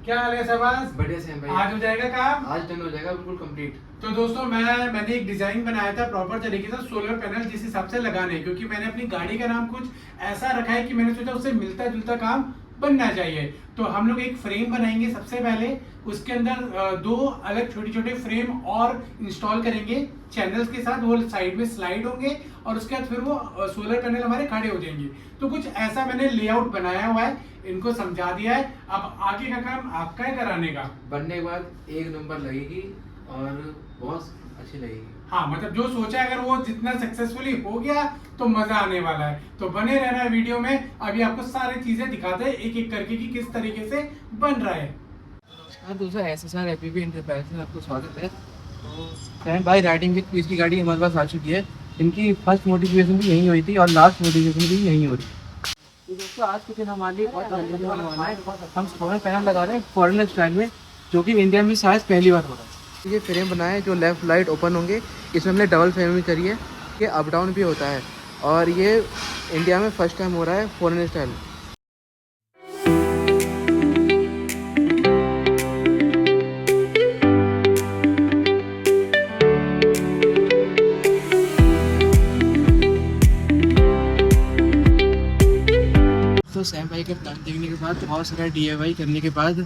क्या हाल है शहबाज? बढ़िया सेम भाई। आज हो जाएगा काम? आज डन हो जाएगा बिल्कुल कंप्लीट। तो दोस्तों मैंने एक डिजाइन बनाया था प्रॉपर तरीके से सोलर पैनल जिस हिसाब से लगाने, क्योंकि मैंने अपनी गाड़ी का नाम कुछ ऐसा रखा है कि मैंने सोचा उससे मिलता जुलता काम बनना चाहिए। तो हम लोग एक फ्रेम बनाएंगे सबसे पहले, उसके अंदर दो अलग छोटे छोटे फ्रेम और इंस्टॉल करेंगे चैनल्स के साथ, वो साइड में स्लाइड होंगे और उसके बाद फिर वो सोलर पैनल हमारे खड़े हो जाएंगे। तो कुछ ऐसा मैंने लेआउट बनाया हुआ है, इनको समझा दिया है। अब आगे का काम आपका है कराने का। बनने के बाद एक नंबर लगेगी और बहुत अच्छी लगेगी। हाँ, मतलब जो सोचा है अगर वो जितना सक्सेसफुली हो गया तो मजा आने वाला है। तो बने रहना है वीडियो में, अभी आपको सारी चीजें दिखाते हैं एक एक करके कि किस तरीके से बन रहा है। नमस्कार दोस्तों, एसएसआर एपीवी एंटरप्राइजेस में आपको स्वागत है। तो फ्रेंड भाई राइडिंग विद पीस की गाड़ी हमारे पास आ चुकी है। इनकी फर्स्ट मोटिवेशन भी यहीं हुई थी और लास्ट मोटिवेशन भी यहीं हो रही है। तो दोस्तों आज के दिन हमारे लिए बहुत बढ़िया होने वाला है। हम सोलर पैनल लगा रहे हैं फॉरेन स्टाइल में, जो कि इंडिया में शायद पहली बार हो रहा है। ये फ्रेम बनाया है जो लेफ्ट राइट ओपन होंगे, इसमें हमने डबल फ्रेमिंग करी है, ये अप डाउन भी होता है और ये इंडिया में फर्स्ट टाइम हो रहा है फॉरेन स्टाइल। तो सैम भाई के प्लान देखने के बाद, बहुत सारा DIY करने के बाद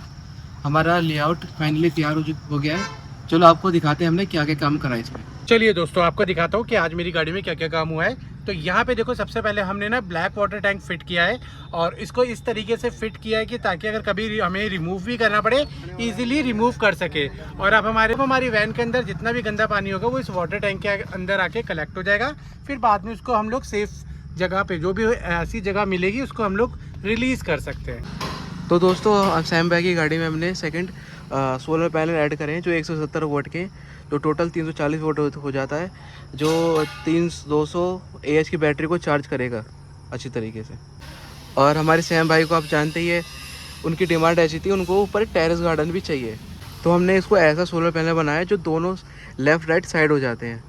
हमारा लेआउट फाइनली तैयार हो गया है। चलो आपको दिखाते हैं हमने क्या क्या काम करा इसमें। चलिए दोस्तों, आपको दिखाता हूँ कि आज मेरी गाड़ी में क्या क्या काम हुआ है। तो यहाँ पे देखो, सबसे पहले हमने ना ब्लैक वाटर टैंक फिट किया है और इसको इस तरीके से फिट किया है कि ताकि अगर कभी हमें रिमूव भी करना पड़े इजीली रिमूव कर सके। और अब हमारी वैन के अंदर जितना भी गंदा पानी होगा वो इस वाटर टैंक के अंदर आके कलेक्ट हो जाएगा। फिर बाद में उसको हम लोग सेफ जगह पे, जो भी ऐसी जगह मिलेगी, उसको हम लोग रिलीज कर सकते हैं। तो दोस्तों सैम भाई की गाड़ी में हमने सेकंड सोलर पैनल ऐड करें हैं जो 170 वोट के, जो टोटल 340 वोट हो जाता है, जो 200 AH की बैटरी को चार्ज करेगा अच्छी तरीके से। और हमारे सैम भाई को आप जानते ही है, उनकी डिमांड ऐसी थी, उनको ऊपर टेरेस गार्डन भी चाहिए। तो हमने इसको ऐसा सोलर पैनल बनाया जो दोनों लेफ़्ट राइट साइड हो जाते हैं।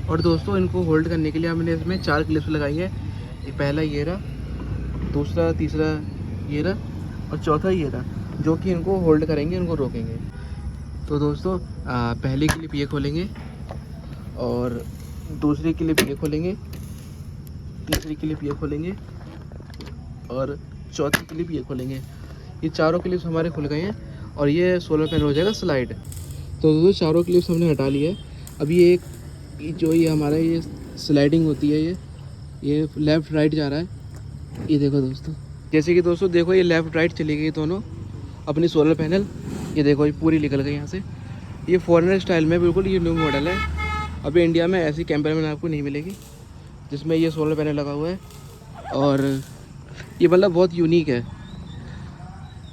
और दोस्तों इनको होल्ड करने के लिए हमने इसमें 4 क्लिप्स लगाई है। ये पहला ये रहा, दूसरा तीसरा ये रहा और चौथा ये रहा, जो कि इनको होल्ड करेंगे, इनको रोकेंगे। तो दोस्तों पहली क्लिप ये खोलेंगे और दूसरी क्लिप ये खोलेंगे, तीसरी क्लिप ये खोलेंगे और चौथी क्लिप ये खोलेंगे। ये चारों क्लिप्स हमारे खुल गए हैं और ये सोलर पैनल हो जाएगा स्लाइड। तो दोस्तों चारों क्लिप्स हमने हटा ली है। अब ये हमारा ये स्लाइडिंग होती है, ये लेफ़्ट राइट जा रहा है। ये देखो दोस्तों, जैसे कि दोस्तों देखो, ये लेफ़्ट राइट चली गई दोनों अपनी सोलर पैनल। ये देखो ये पूरी निकल गई यहाँ से। ये फॉरेनर स्टाइल में बिल्कुल ये न्यू मॉडल है। अभी इंडिया में ऐसी कैंपर में आपको नहीं मिलेगी जिसमें ये सोलर पैनल लगा हुआ है, और ये मतलब बहुत यूनिक है।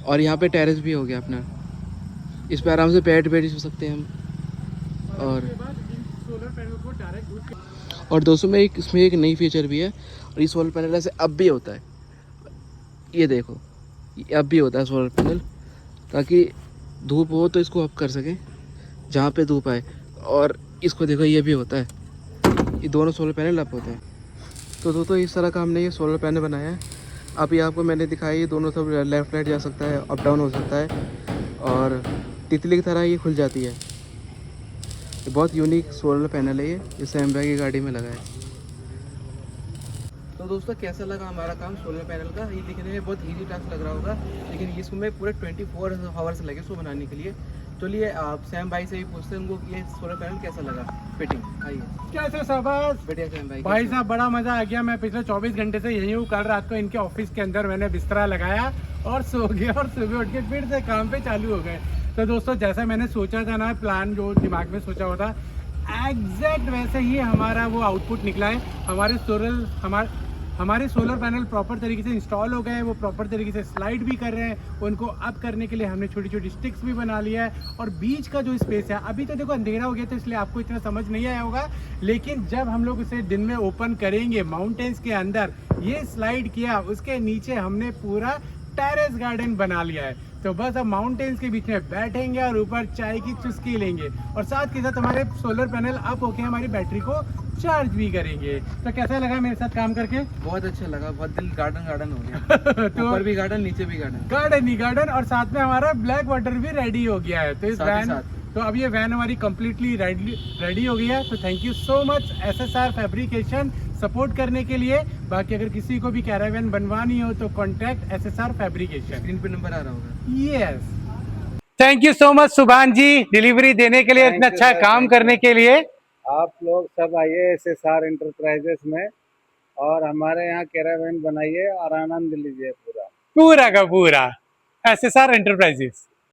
और यहाँ पे टेरेस भी हो गया अपना, इस पर आराम से बैठ सो सकते हैं हम। और दोस्तों में इसमें एक नई फीचर भी है, और ये सोलर पैनल ऐसे अब भी होता है। ये देखो, ये अब भी होता है सोलर पैनल, ताकि धूप हो तो इसको अप कर सकें जहाँ पे धूप आए। और इसको देखो, ये भी होता है, ये दोनों सोलर पैनल अप होते हैं। तो दोस्तों इस तरह का हमने ये सोलर पैनल बनाया है। अभी आपको मैंने दिखाया, ये दोनों सब लेफ़्ट राइट जा सकता है, अप डाउन हो सकता है, और तितली की तरह ये खुल जाती है। ये बहुत यूनिक सोलर पैनल है, ये सैम भाई की गाड़ी में लगा है। तो दोस्तों कैसा लगा हमारा काम सोलर पैनल का? ये दिखने में बहुत इजी टास्क लग रहा होगा, लेकिन इसमें पूरे 24 आवर्स लगे इसको बनाने के लिए। चलिए आप सैम भाई से ही पूछते हैं उनको कि ये सोलर पैनल कैसा लगा फिटिंग। आइए। कैसे शहबाज? बढ़िया सैम भाई साहब, बड़ा मजा आ गया। मैं पिछले 24 घंटे से यही हूँ। कल रात को इनके ऑफिस के अंदर मैंने बिस्तरा लगाया और सो गया, और सुबह उठ के फिर से काम पे चालू हो गए। तो दोस्तों जैसा मैंने सोचा था ना, प्लान जो दिमाग में सोचा हुआ था, एग्जैक्ट वैसे ही हमारा वो आउटपुट निकला है। हमारे सोलर पैनल प्रॉपर तरीके से इंस्टॉल हो गए हैं, वो प्रॉपर तरीके से स्लाइड भी कर रहे हैं। उनको अप करने के लिए हमने छोटी छोटी स्टिक्स भी बना लिया है। और बीच का जो स्पेस है, अभी तो देखो अंधेरा हो गया तो इसलिए आपको इतना समझ नहीं आया होगा, लेकिन जब हम लोग इसे दिन में ओपन करेंगे, माउंटेन्स के अंदर ये स्लाइड किया, उसके नीचे हमने पूरा टेरेस गार्डन बना लिया है। तो बस अब माउंटेन्स के बीच में बैठेंगे और ऊपर चाय की चुस्की लेंगे, और साथ के साथ हमारे सोलर पैनल अप होके हमारी बैटरी को चार्ज भी करेंगे। तो कैसा लगा मेरे साथ काम करके? बहुत अच्छा लगा, बहुत दिल गार्डन गार्डन हो गया। तो ऊपर भी गार्डन, नीचे भी गार्डन, गार्डन ही गार्डन, और साथ में हमारा ब्लैक वाटर भी रेडी हो गया है। तो इस साथ ही वैन, साथ। तो अब ये वैन हमारी कंप्लीटली रेडी हो गई है। तो thank you so much SSR fabrication support करने के लिए। बाकी अगर किसी को भी कैरावैन बनवानी हो तो कॉन्टैक्ट SSR फैब्रिकेशन। स्क्रीन पे नंबर आ रहा होगा। Yes, thank you so much सुभान जी, डिलीवरी देने के लिए, Thank इतना you, अच्छा sir. काम Thank करने you. के लिए। आप लोग सब आइए SSR इंटरप्राइजेस में और हमारे यहाँ कैरावैन बनाइए और आनंद लीजिए पूरा। पूरा का पूरा SSR एंटरप्राइजेस।